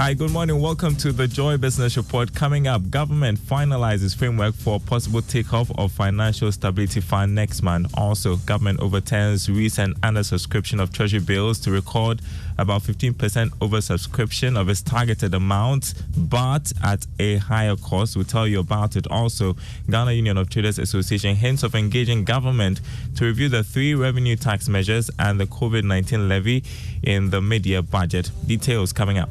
Hi, good morning. Welcome to the Joy Business Report. Coming up, government finalizes framework for possible takeoff of Financial Stability Fund next month. Also, government overturns recent undersubscription of treasury bills to record about 15% oversubscription of its targeted amount, but at a higher cost. We'll tell you about it. Also, Ghana Union of Traders Association hints of engaging government to review the 3 revenue tax measures and the COVID-19 levy in the mid-year budget. Details coming up.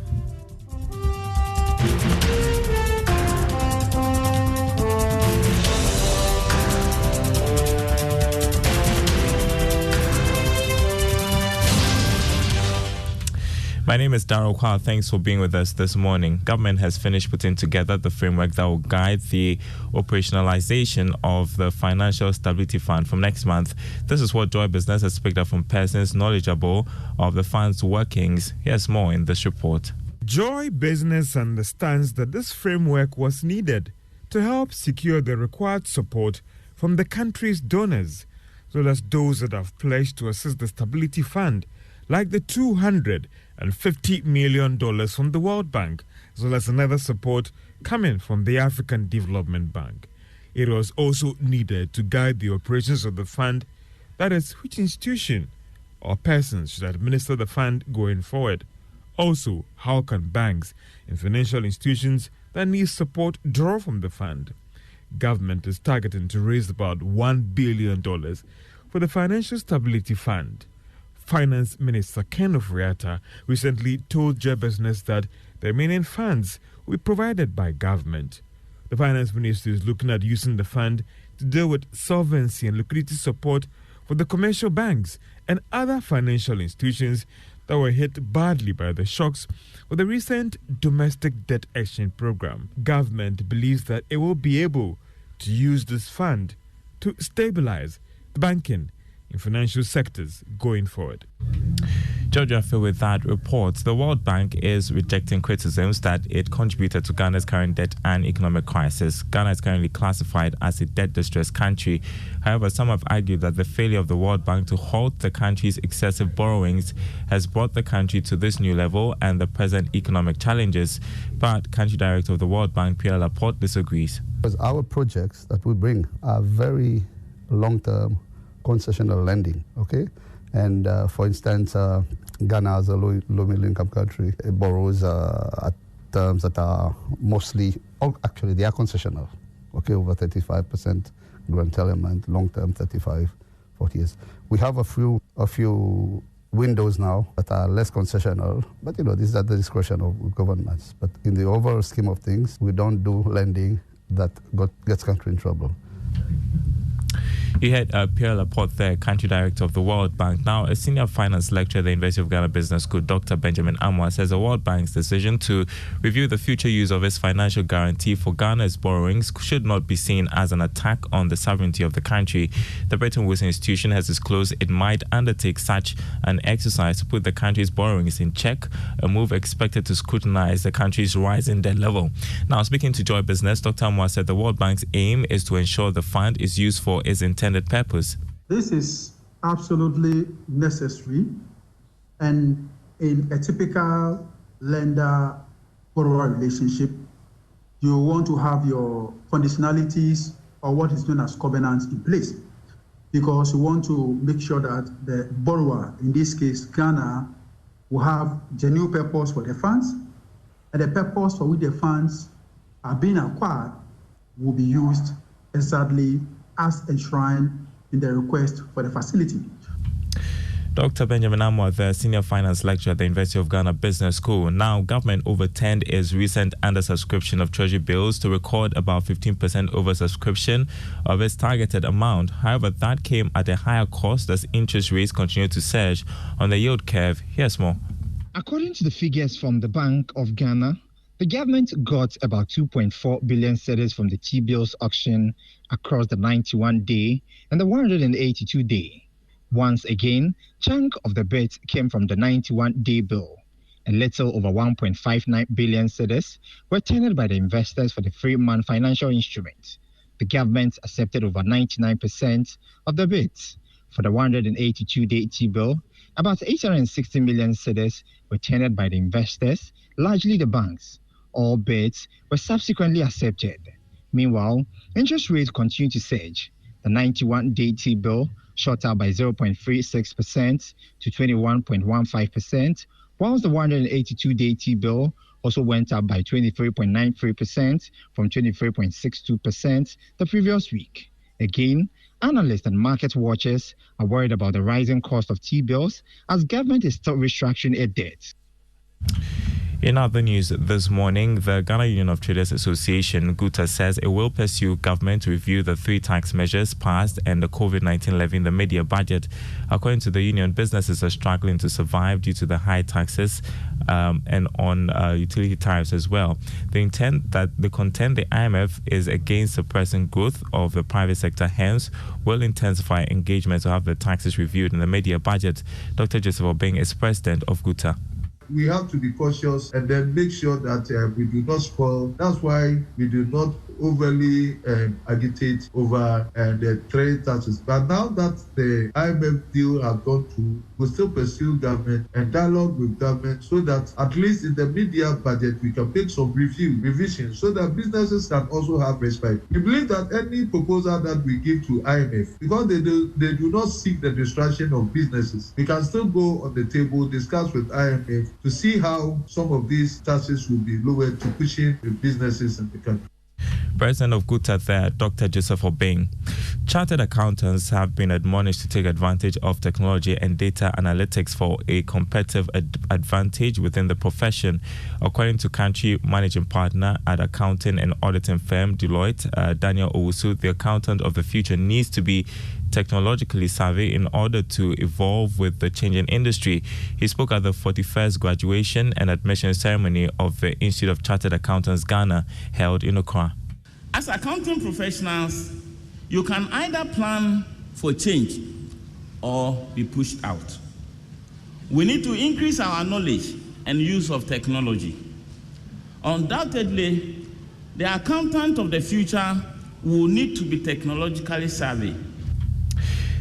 My name is Darryl Kwa. Thanks for being with us this morning. Government has finished putting together the framework that will guide the operationalization of the Financial Stability Fund from next month. This is what Joy Business has picked up from persons knowledgeable of the fund's workings. Here's more in this report. Joy Business understands that this framework was needed to help secure the required support from the country's donors, as well as those that have pledged to assist the Stability Fund, like the $250 million from the World Bank, as well as another support coming from the African Development Bank. It was also needed to guide the operations of the fund, that is, which institution or persons should administer the fund going forward. Also, how can banks and financial institutions that need support draw from the fund? Government is targeting to raise about $1 billion for the Financial Stability Fund. Finance Minister Ken Ofori-Atta recently told Joy Business that the remaining funds will be provided by government. The Finance Minister is looking at using the fund to deal with solvency and liquidity support for the commercial banks and other financial institutions that were hit badly by the shocks of the recent domestic debt exchange program. Government believes that it will be able to use this fund to stabilize the banking in financial sectors going forward. Georgia, with that report, the World Bank is rejecting criticisms that it contributed to Ghana's current debt and economic crisis. Ghana is currently classified as a debt-distressed country. However, some have argued that the failure of the World Bank to halt the country's excessive borrowings has brought the country to this new level and the present economic challenges. But Country Director of the World Bank, Pierre Laporte, disagrees. Because our projects that we bring are very long-term concessional lending, okay? And for instance, Ghana as a low-middle income country, it borrows at terms that are mostly, actually they are concessional, okay, over 35% grant element, long-term 35, 40 years. We have a few windows now that are less concessional, but this is at the discretion of governments. But in the overall scheme of things, we don't do lending that gets country in trouble. You had Pierre Laporte there, Country Director of the World Bank. Now, a senior finance lecturer at the University of Ghana Business School, Dr. Benjamin Amwa, says the World Bank's decision to review the future use of its financial guarantee for Ghana's borrowings should not be seen as an attack on the sovereignty of the country. The Bretton Woods institution has disclosed it might undertake such an exercise to put the country's borrowings in check, a move expected to scrutinize the country's rising debt level. Now, speaking to Joy Business, Dr. Amwa said the World Bank's aim is to ensure the fund is used for its intended purpose. This is absolutely necessary, and in a typical lender-borrower relationship, you want to have your conditionalities or what is known as covenants in place, because you want to make sure that the borrower, in this case Ghana, will have genuine purpose for the funds, and the purpose for which the funds are being acquired will be used exactly as enshrined in the request for the facility. Dr. Benjamin Amwa, the senior finance lecturer at the University of Ghana Business School. Now, government overturned its recent undersubscription of treasury bills to record about 15% oversubscription of its targeted amount. However, that came at a higher cost as interest rates continue to surge on the yield curve. Here's more. According to the figures from the Bank of Ghana, the government got about 2.4 billion cedis from the T-bills auction across the 91-day and the 182-day. Once again, chunk of the bid came from the 91-day bill. A little over 1.59 billion cedis were tendered by the investors for the 3-month financial instrument. The government accepted over 99% of the bids. For the 182-day T-bill, About 860 million cedis were tendered by the investors, largely the banks. All bids were subsequently accepted. Meanwhile, interest rates continue to surge. The 91-day T-bill shot up by 0.36% to 21.15%, whilst the 182-day T-bill also went up by 23.93% from 23.62% the previous week. Again, analysts and market watchers are worried about the rising cost of T-bills as government is still restructuring its debt. In other news this morning, the Ghana Union of Traders Association, GUTA, says it will pursue government to review the 3 tax measures passed and the COVID-19 levy in the mid-year budget. According to the union, businesses are struggling to survive due to the high taxes and on utility tariffs as well. They contend the IMF is against suppressing growth of the private sector, hence will intensify engagement to have the taxes reviewed in the mid-year budget. Dr. Joseph Obeng is president of GUTA. We have to be cautious and then make sure that we do not spoil. That's why we do not overly agitate over the trade taxes. But now that the IMF deal has gone through, we'll still pursue government and dialogue with government so that at least in the mid-year budget we can make some revisions so that businesses can also have respite. We believe that any proposal that we give to IMF, because they do not seek the destruction of businesses, we can still go on the table, discuss with IMF to see how some of these taxes will be lowered to pushing the businesses in the country. President of GUTA there, Dr. Joseph Obeng. Chartered accountants have been admonished to take advantage of technology and data analytics for a competitive advantage within the profession. According to country managing partner at accounting and auditing firm Deloitte, Daniel Owusu, the accountant of the future needs to be technologically savvy in order to evolve with the changing industry. He spoke at the 41st graduation and admission ceremony of the Institute of Chartered Accountants Ghana held in Accra. As accounting professionals, you can either plan for change or be pushed out. We need to increase our knowledge and use of technology. Undoubtedly, the accountant of the future will need to be technologically savvy.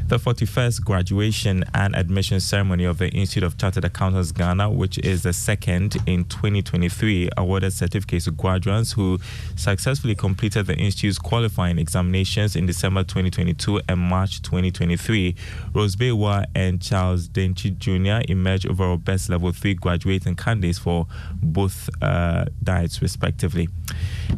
The 41st graduation and admission ceremony of the Institute of Chartered Accountants Ghana, which is the second in 2023, awarded certificates to graduates who successfully completed the Institute's qualifying examinations in December 2022 and March 2023. Rose Bewa and Charles Denchi Jr. emerged overall best level 3 graduating candidates for both diets, respectively.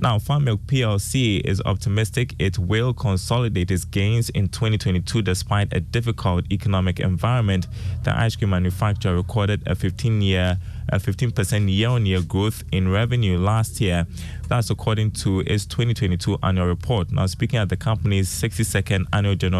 Now, Farm Milk PLC is optimistic it will consolidate its gains in 2022 despite a difficult economic environment. The ice cream manufacturer recorded a 15% year-on-year growth in revenue last year. That's according to its 2022 annual report. Now, speaking at the company's 62nd annual general meeting,